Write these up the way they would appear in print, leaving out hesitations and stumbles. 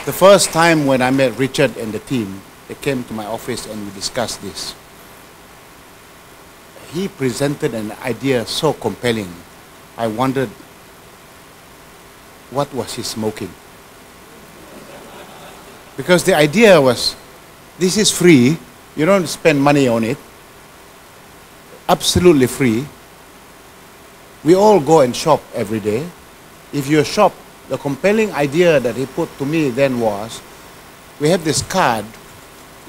The first time when I met Richard and the team, they came to my office and we discussed this. He presented an idea so compelling. I wondered, what was he smoking? Because the idea was, this is free, you don't spend money on it, absolutely free. We all go and shop every day. If you shop, the compelling idea that he put to me then was, we have this card,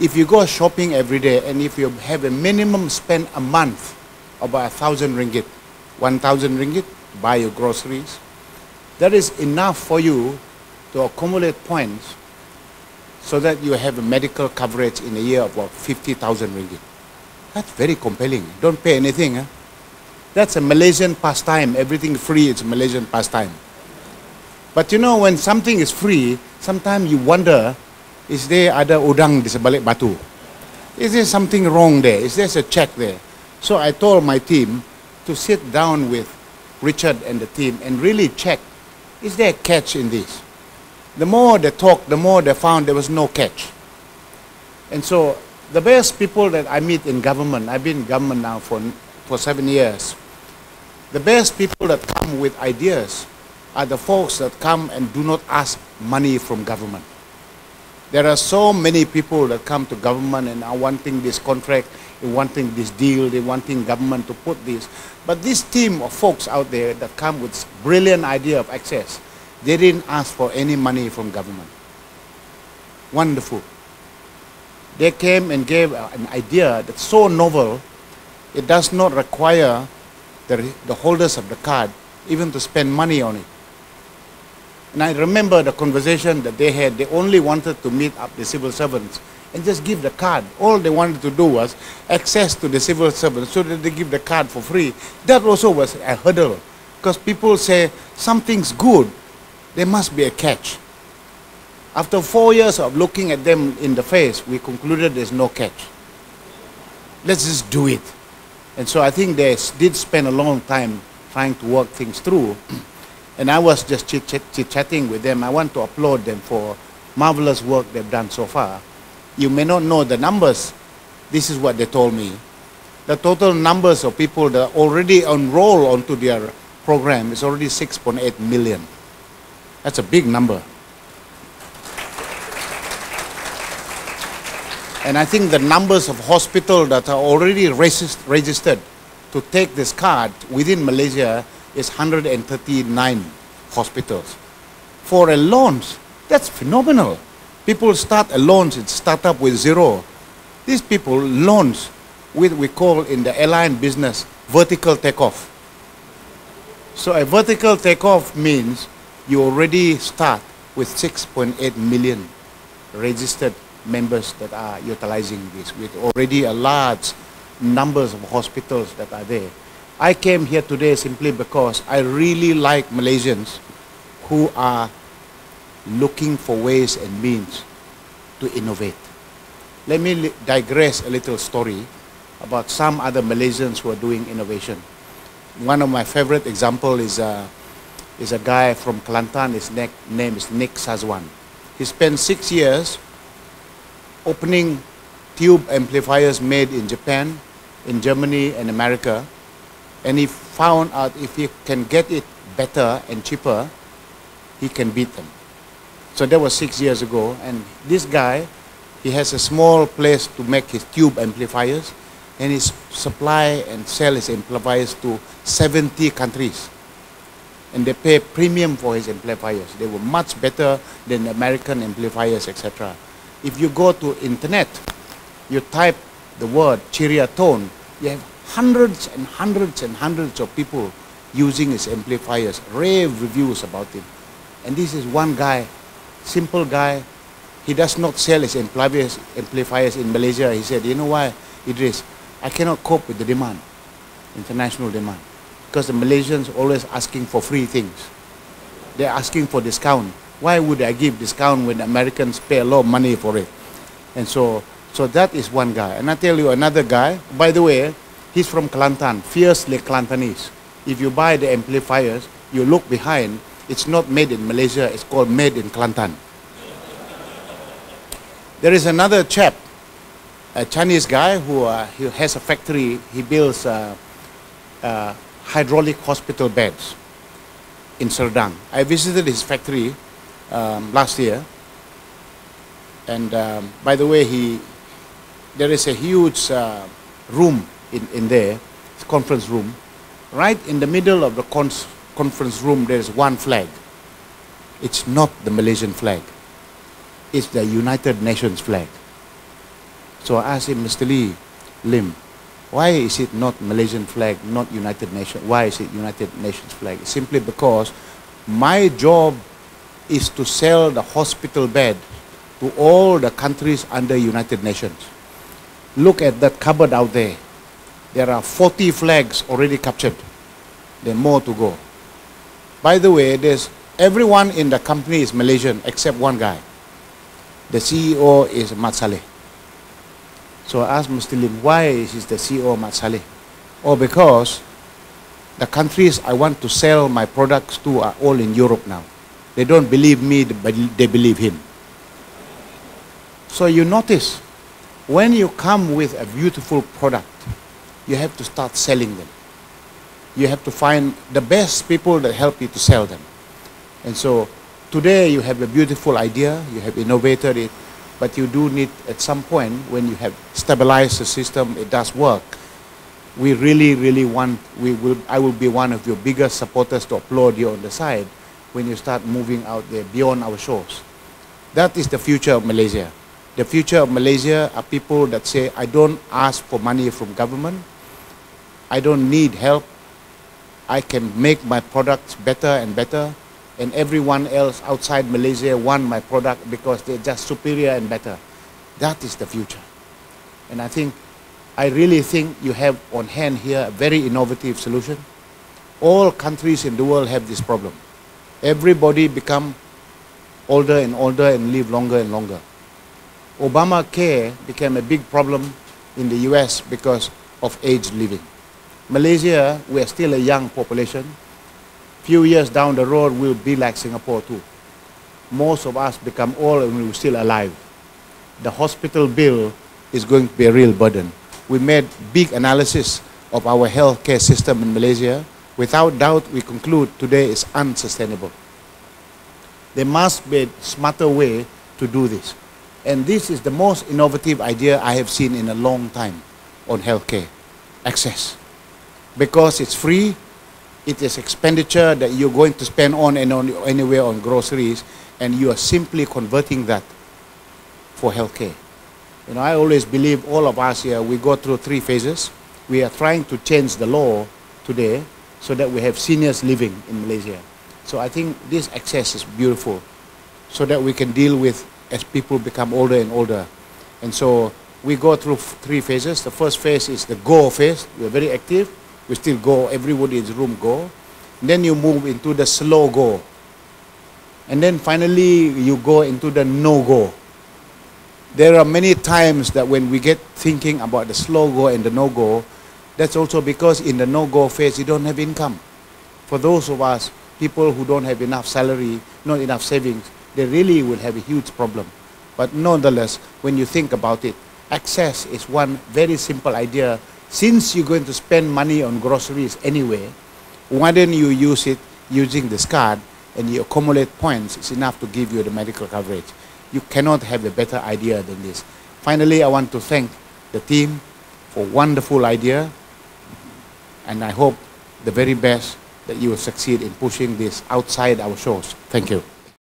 if you go shopping every day and if you have a minimum spend a month about 1,000 ringgit, 1,000 ringgit, buy your groceries, that is enough for you to accumulate points so that you have a medical coverage in a year of about 50,000 ringgit. That's very compelling. Don't pay anything. Huh? That's a Malaysian pastime. Everything free, it's a Malaysian pastime. But you know, when something is free, sometimes you wonder, is there ada udang di sebalik batu? Is there something wrong there? Is there a check there? So I told my team to sit down with Richard and the team and really check, is there a catch in this? The more they talked, the more they found there was no catch. And so the best people that I meet in government, I've been in government now for 7 years, the best people that come with ideas are the folks that come and do not ask money from government. There are so many people that come to government and are wanting this contract, they wanting this deal, they wanting government to put this. But this team of folks out there that come with this brilliant idea of AXXESS, they didn't ask for any money from government. Wonderful. They came and gave an idea that's so novel, it does not require the holders of the card even to spend money on it. And I remember the conversation that they had. They only wanted to meet up the civil servants and just give the card. All they wanted to do was access to the civil servants so that they give the card for free. That also was a hurdle because people say something's good, there must be a catch. After 4 years of looking at them in the face, we concluded there's no catch. Let's just do it. And so I think they did spend a long time trying to work things through. And I was just chit-chatting with them. I want to applaud them for marvelous work they've done so far. You may not know the numbers. This is what they told me. The total numbers of people that are already enrolled onto their program is already 6.8 million. That's a big number. And I think the numbers of hospitals that are already registered to take this card within Malaysia is 139 hospitals. For a launch, that's phenomenal. People start a launch and start up with zero. These people launch with, we call in the airline business, vertical takeoff. So a vertical takeoff means you already start with 6.8 million registered members that are utilizing this, with already a large numbers of hospitals that are there. I came here today simply because I really like Malaysians who are looking for ways and means to innovate. Let me digress a little story about some other Malaysians who are doing innovation. One of my favorite examples is a guy from Kelantan. His name is Nick Sazwan. He spent 6 years opening tube amplifiers made in Japan, in Germany and America, and he found out if he can get it better and cheaper, he can beat them. So that was 6 years ago, and this guy, he has a small place to make his tube amplifiers, and he supply and sell his amplifiers to 70 countries. And they pay premium for his amplifiers. They were much better than American amplifiers, etc. If you go to internet, you type the word Chiria tone, you have hundreds and hundreds and hundreds of people using his amplifiers, rave reviews about him. And this is one guy, simple guy. He does not sell his amplifiers in Malaysia. He said, you know why, Idris? I cannot cope with the demand, international demand. Because the Malaysians always asking for free things. They're asking for discount. Why would I give discount when the Americans pay a lot of money for it? And so that is one guy. And I tell you another guy, by the way, he's from Kelantan, fiercely Kelantanese. If you buy the amplifiers, you look behind, it's not made in Malaysia, it's called made in Kelantan. There is another chap, a Chinese guy who he has a factory. He builds hydraulic hospital beds in Serdang. I visited his factory last year, and by the way, there is a huge room in there, conference room. Right in the middle of the conference room, there is one flag. It's not the Malaysian flag. It's the United Nations flag. So I asked him, Mr. Lim, why is it not Malaysian flag, not United Nations? Why is it United Nations flag? It's simply because my job is to sell the hospital bed to all the countries under United Nations. Look at that cupboard out there. There are 40 flags already captured. There are more to go. By the way, everyone in the company is Malaysian except one guy. The CEO is Mat Saleh. So I asked Mr. Lim, why is the CEO Mat Saleh? Oh, because the countries I want to sell my products to are all in Europe now. They don't believe me, but they believe him. So you notice, when you come with a beautiful product, you have to start selling them. You have to find the best people that help you to sell them. And so today you have a beautiful idea, you have innovated it, but you do need at some point when you have stabilized the system, it does work. We really want, I will be one of your biggest supporters to applaud you on the side when you start moving out there beyond our shores. That is the future of Malaysia. The future of Malaysia are people that say, I don't ask for money from government. I don't need help. I can make my products better and better. And everyone else outside Malaysia want my product because they're just superior and better. That is the future. And I really think you have on hand here a very innovative solution. All countries in the world have this problem. Everybody become older and older and live longer and longer. Obamacare became a big problem in the US because of aged living. Malaysia, we are still a young population. Few years down the road, we'll be like Singapore too. Most of us become old and we're still alive. The hospital bill is going to be a real burden. We made big analysis of our healthcare system in Malaysia. Without doubt, we conclude today is unsustainable. There must be a smarter way to do this. And this is the most innovative idea I have seen in a long time on healthcare, AXXESS. Because it's free, it is expenditure that you're going to spend on and on anywhere on groceries, and you are simply converting that for healthcare. You know, I always believe all of us here, we go through 3 phases. We are trying to change the law today so that we have seniors living in Malaysia. So I think this AXXESS is beautiful so that we can deal with as people become older and older. And so we go through 3 phases. The first phase is the go phase. We're very active. We still go, everybody in the room go. And then you move into the slow go. And then finally you go into the no go. There are many times that when we get thinking about the slow go and the no go, that's also because in the no go phase you don't have income. For those of us, people who don't have enough salary, not enough savings, they really will have a huge problem. But nonetheless, when you think about it, AXXESS is one very simple idea. Since you're going to spend money on groceries anyway, why don't you use it using this card and you accumulate points? It's enough to give you the medical coverage. You cannot have a better idea than this. Finally, I want to thank the team for a wonderful idea, and I hope the very best that you will succeed in pushing this outside our shores. Thank you.